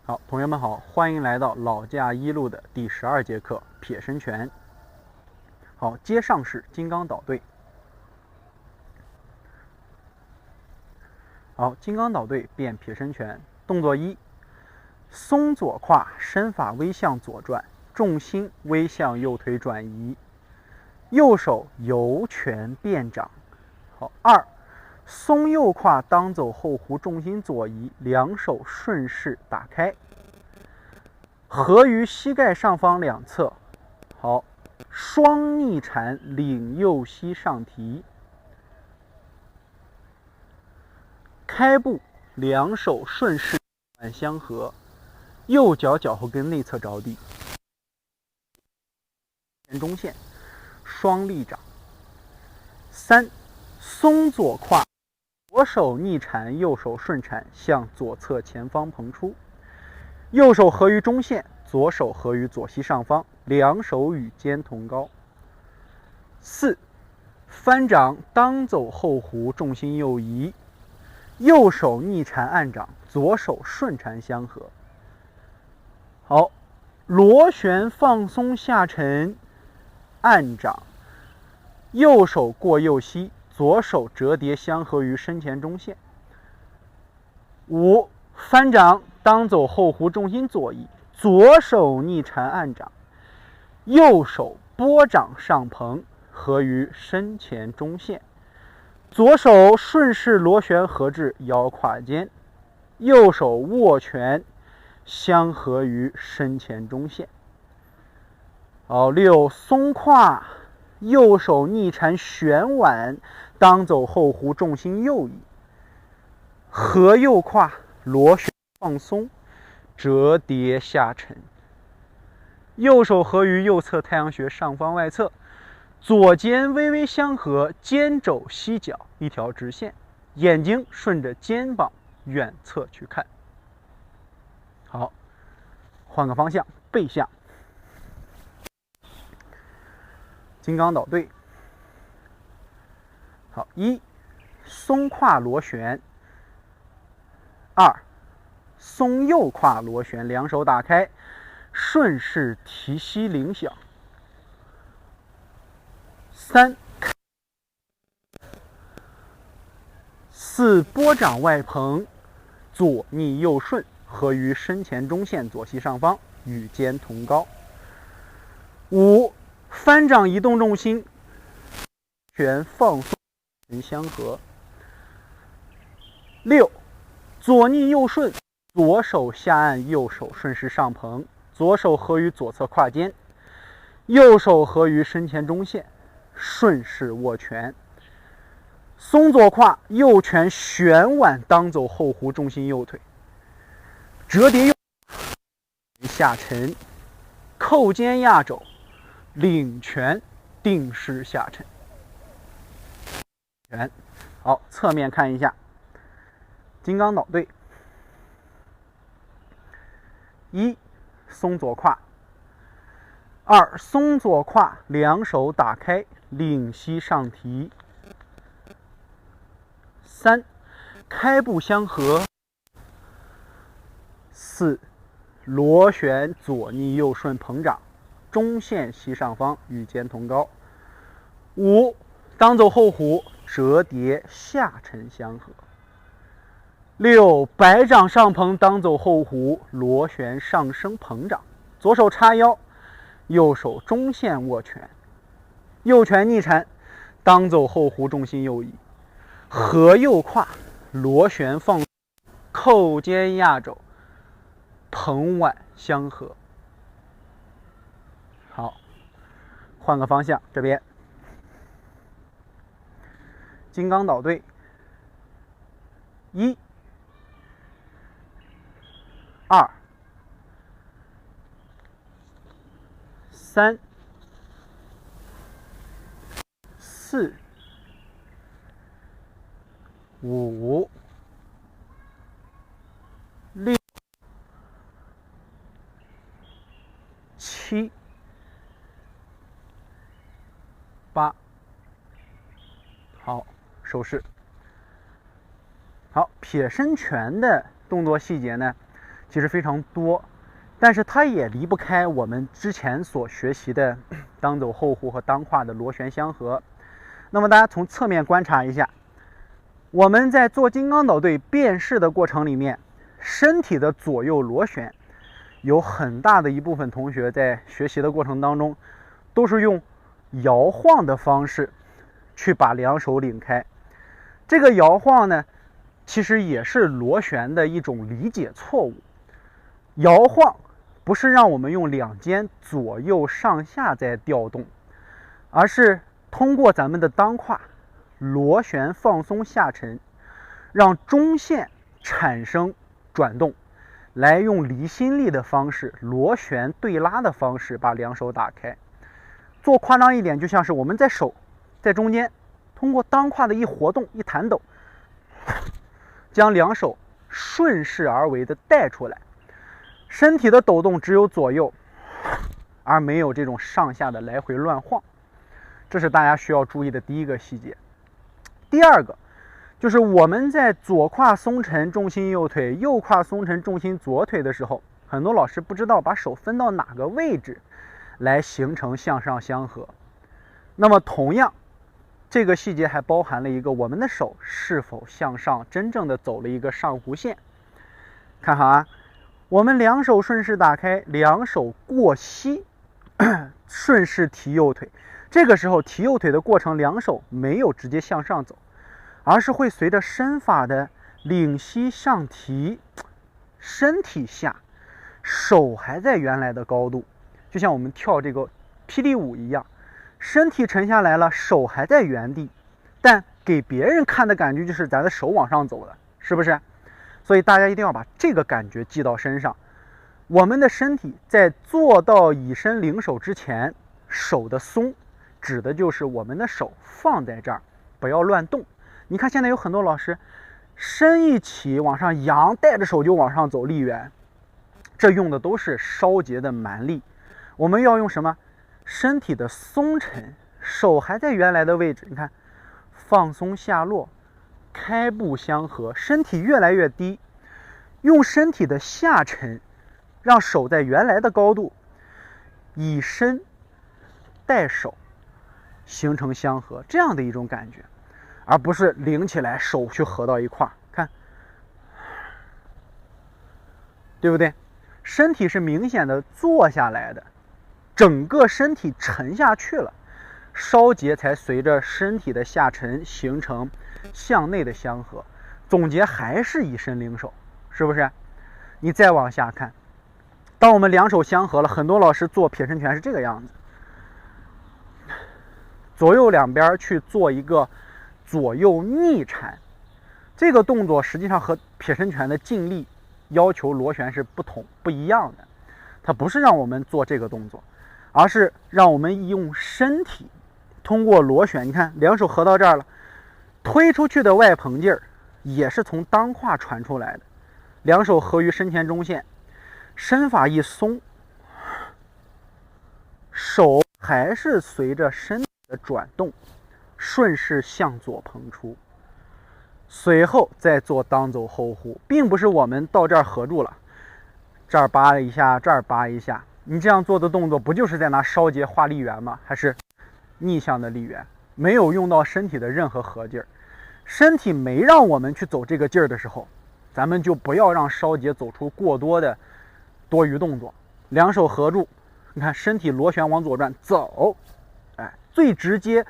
好，同学们好，欢迎来到老架一路的第12节课撇身拳。好，接上式金刚捣对。好，金刚捣对变撇身拳。动作一：松左胯，身法微向左转，重心微向右腿转移，右手由拳变掌。好，二：松右胯，当走后弧，重心左移，两手顺势打开，合于膝盖上方两侧。好，双逆缠，领右膝上提，开步，两手顺势相合，右脚脚后跟内侧着地，中线，双立掌。三，松左胯，左手逆缠，右手顺缠，向左侧前方膨出，右手合于中线，左手合于左膝上方，两手与肩同高。四，翻掌，当走后弧，重心右移，右手逆缠按掌，左手顺缠相合。好，螺旋放松下沉，按掌，右手过右膝，左手折叠相合于身前中线。五，翻掌，当走后弧，重心左移，左手逆缠按掌，右手拨掌上蓬，合于身前中线，左手顺势螺旋合至腰胯间，右手握拳相合于身前中线。好，六，松胯，右手逆缠旋挽，当走后弧，重心右移，合右胯，螺旋放松，折叠下沉，右手合于右侧太阳穴上方外侧，左肩微微相合，肩肘膝角一条直线，眼睛顺着肩膀远侧去看。好，换个方向，背向。金刚捣对。好，一，松胯螺旋。二，松右胯螺旋，两手打开，顺势提膝领响。三，四，拨掌外蓬，左逆右顺，合于身前中线左膝上方，与肩同高。五，翻掌移动重心，拳放松相合。六，左逆右顺，左手下按，右手顺势上蓬，左手合于左侧胯间，右手合于身前中线，顺势握拳。松左胯，右拳旋挽，当走后弧，重心右腿，折叠右下沉，扣肩压肘，领拳定势下沉。拳。好，侧面看一下金刚捣对。一，松左胯。二，松左胯，两手打开，领膝上提。三，开步相合。四，螺旋左逆右顺捧掌，中线膝上方与肩同高。五，当走后弧，折叠下沉相合。六，摆掌上蓬，当走后弧，螺旋上升捧掌，左手叉腰，右手中线握拳，右拳逆缠，当走后弧，重心右移，合右胯，螺旋放松，扣肩压肘，捧挽相合。好，换个方向，这边金刚捣对。一，二，三，四，五，六，七，八。好，手势。好，撇身拳的动作细节呢，其实非常多，但是它也离不开我们之前所学习的当走后弧和当胯的螺旋相合。那么大家从侧面观察一下，我们在做金刚岛对变式的过程里面，身体的左右螺旋，有很大的一部分同学在学习的过程当中，都是用摇晃的方式去把两手领开。这个摇晃呢，其实也是螺旋的一种理解错误。摇晃不是让我们用两肩左右上下在调动，而是通过咱们的当胯螺旋放松下沉，让中线产生转动，来用离心力的方式，螺旋对拉的方式把两手打开。做夸张一点，就像是我们在手在中间通过当胯的一活动一弹抖，将两手顺势而为的带出来，身体的抖动只有左右，而没有这种上下的来回乱晃。这是大家需要注意的第一个细节。第二个就是我们在左胯松沉重心右腿，右胯松沉重心左腿的时候，很多老师不知道把手分到哪个位置来形成向上相合。那么同样，这个细节还包含了一个我们的手是否向上真正的走了一个上弧线。看好啊，我们两手顺势打开，两手过膝，顺势提右腿。这个时候提右腿的过程，两手没有直接向上走，而是会随着身法的领膝上提，身体下，手还在原来的高度，就像我们跳这个霹雳舞一样，身体沉下来了，手还在原地，但给别人看的感觉就是咱的手往上走了，是不是？所以大家一定要把这个感觉记到身上。我们的身体在做到以身领手之前，手的松指的就是我们的手放在这儿，不要乱动。你看现在有很多老师身一起往上扬，带着手就往上走立圆，这用的都是稍节的蛮力。我们要用什么？身体的松沉，手还在原来的位置，你看放松下落，开步相合，身体越来越低，用身体的下沉让手在原来的高度，以身带手形成相合，这样的一种感觉，而不是领起来手去合到一块儿，看，对不对？身体是明显的坐下来的，整个身体沉下去了，稍节才随着身体的下沉形成向内的相合。总结还是以身领手，是不是？你再往下看，当我们两手相合了，很多老师做撇身拳是这个样子，左右两边去做一个左右逆缠，这个动作实际上和撇身拳的劲力要求螺旋是不一样的。它不是让我们做这个动作，而是让我们用身体通过螺旋，你看两手合到这儿了，推出去的外蓬劲儿也是从当胯传出来的，两手合于身前中线，身法一松，手还是随着身体的转动顺势向左蓬出，随后再做当走后弧，并不是我们到这儿合住了，这儿扒一下，这儿扒一下，你这样做的动作不就是在拿稍节画力圆吗？还是逆向的力圆，没有用到身体的任何合劲儿。身体没让我们去走这个劲儿的时候，咱们就不要让稍节走出过多的多余动作。两手合住，你看身体螺旋往左转走，哎，最直接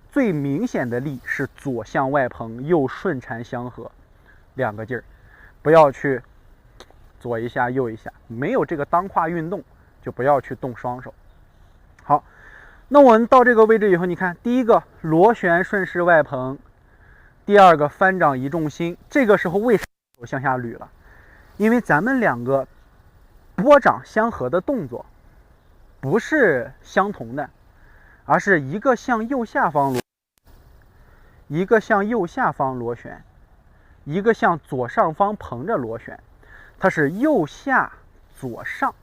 最明显的力是左向外蓬，右顺缠相合，两个劲儿，不要去左一下右一下，没有这个当胯运动就不要去动双手。好，那我们到这个位置以后，你看第一个螺旋顺势外蓬，第二个翻掌移重心，这个时候为什么向下捋了？因为咱们两个拨掌相合的动作不是相同的，而是一个向右下方螺，一个向右下方螺旋，一个向左上方蓬着螺旋，它是右下左上。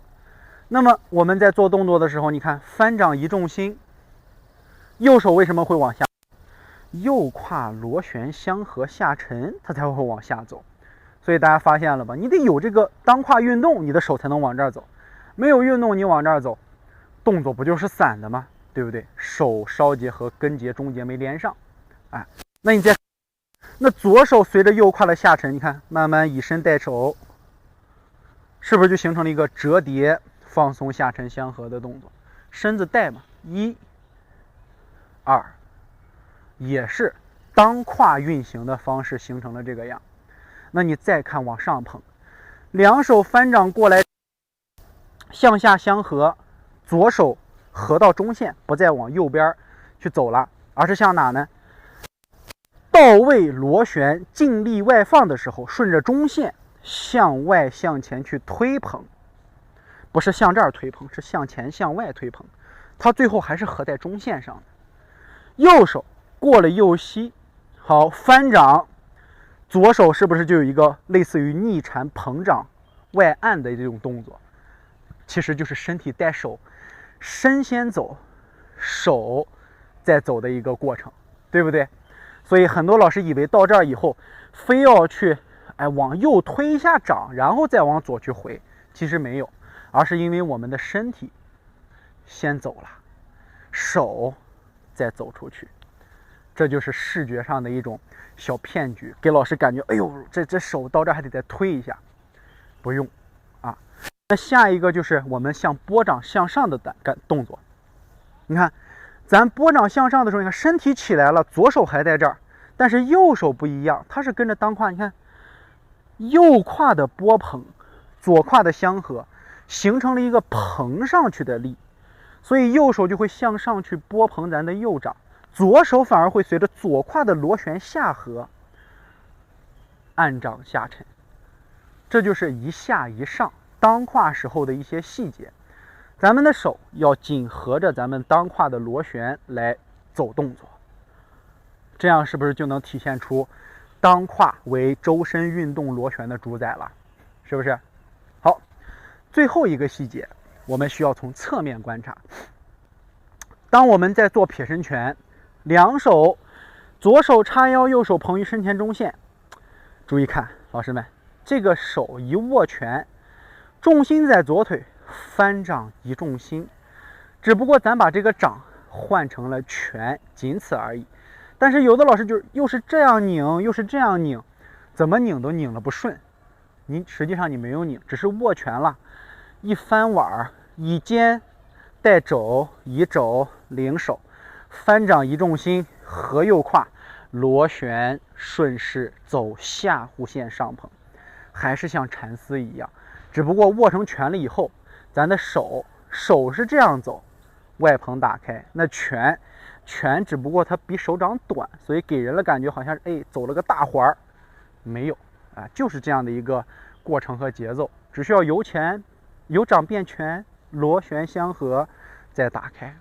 那么我们在做动作的时候，你看翻掌移重心，右手为什么会往下？右胯螺旋相合下沉，它才会往下走。所以大家发现了吧？你得有这个当胯运动，你的手才能往这儿走。没有运动，你往这儿走，动作不就是散的吗？对不对？手梢节和根节中节没连上，哎，那左手随着右胯的下沉，你看慢慢以身带手，是不是就形成了一个折叠、放松、下沉相合的动作？身子带嘛，1、2，也是当胯运行的方式形成了这个样。那你再看往上捧，两手翻掌过来，向下相合，左手合到中线，不再往右边去走了，而是向哪呢？到位螺旋尽力外放的时候，顺着中线向外向前去推捧，不是向这儿推捧，是向前向外推捧，它最后还是合在中线上的。右手过了右膝，好，翻掌，左手是不是就有一个类似于逆缠膨胀外按的这种动作？其实就是身体带手，身先走，手再走的一个过程，对不对？所以很多老师以为到这儿以后，非要去往右推一下掌，然后再往左去回，其实没有，而是因为我们的身体先走了，手再走出去，这就是视觉上的一种小骗局，给老师感觉，哎呦，这手到这儿还得再推一下，不用啊。那下一个就是我们向拨掌向上的动作，你看。咱拨掌向上的时候，你看身体起来了，左手还在这儿，但是右手不一样，它是跟着当胯，你看右胯的拨捧，左胯的相合，形成了一个捧上去的力，所以右手就会向上去拨捧咱的右掌，左手反而会随着左胯的螺旋下合，按掌下沉，这就是一下一上当胯时候的一些细节。咱们的手要紧合着咱们当胯的螺旋来走动作，这样是不是就能体现出当胯为周身运动螺旋的主宰了？是不是？好，最后一个细节，我们需要从侧面观察。当我们在做撇身拳，两手，左手叉腰，右手捧于身前中线，注意看，老师们，这个手一握拳，重心在左腿。翻掌一重心，只不过咱把这个掌换成了拳，仅此而已。但是有的老师就是又是这样拧，又是这样拧，怎么拧都拧了不顺。实际上你没有拧，只是握拳了。一翻腕，以肩带肘，以肘领手，翻掌一重心，合右胯，螺旋顺势走下弧线上捧，还是像缠丝一样，只不过握成拳了以后。咱的手是这样走，外捧打开，那拳只不过它比手掌短，所以给人的感觉好像是走了个大环儿，没有啊，就是这样的一个过程和节奏，只需要由掌变拳，螺旋相合，再打开。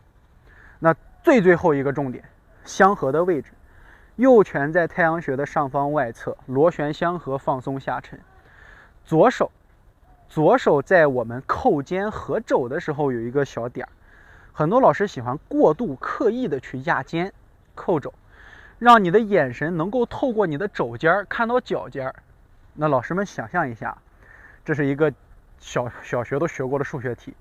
那最后一个重点，相合的位置，右拳在太阳穴的上方外侧，螺旋相合，放松下沉，左手在我们扣肩合肘的时候有一个小点，很多老师喜欢过度刻意的去压肩扣肘，让你的眼神能够透过你的肘尖看到脚尖。那老师们想象一下，这是一个小学都学过的数学题，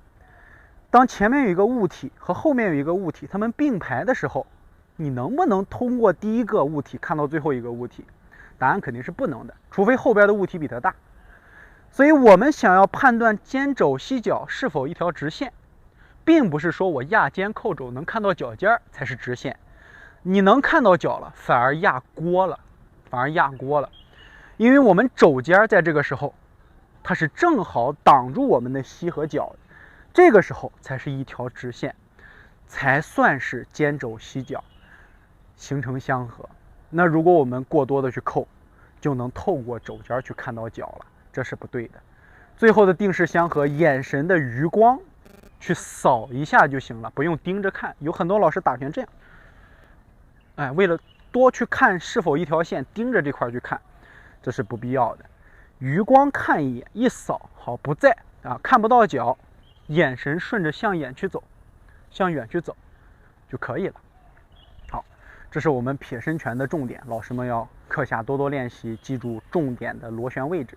当前面有一个物体和后面有一个物体，它们并排的时候，你能不能通过第一个物体看到最后一个物体？答案肯定是不能的，除非后边的物体比它大。所以我们想要判断肩肘膝脚是否一条直线，并不是说我压肩扣肘能看到脚尖才是直线，你能看到脚了，反而压锅了，因为我们肘尖在这个时候，它是正好挡住我们的膝和脚，这个时候才是一条直线，才算是肩肘膝脚形成相合。那如果我们过多的去扣，就能透过肘尖去看到脚了。这是不对的。最后的定势相合，眼神的余光去扫一下就行了，不用盯着看。有很多老师打拳这样，为了多去看是否一条线，盯着这块去看，这是不必要的。余光看一眼，一扫，好，不在啊，看不到脚，眼神顺着向远去走就可以了。好，这是我们撇身拳的重点，老师们要课下多多练习，记住重点的螺旋位置。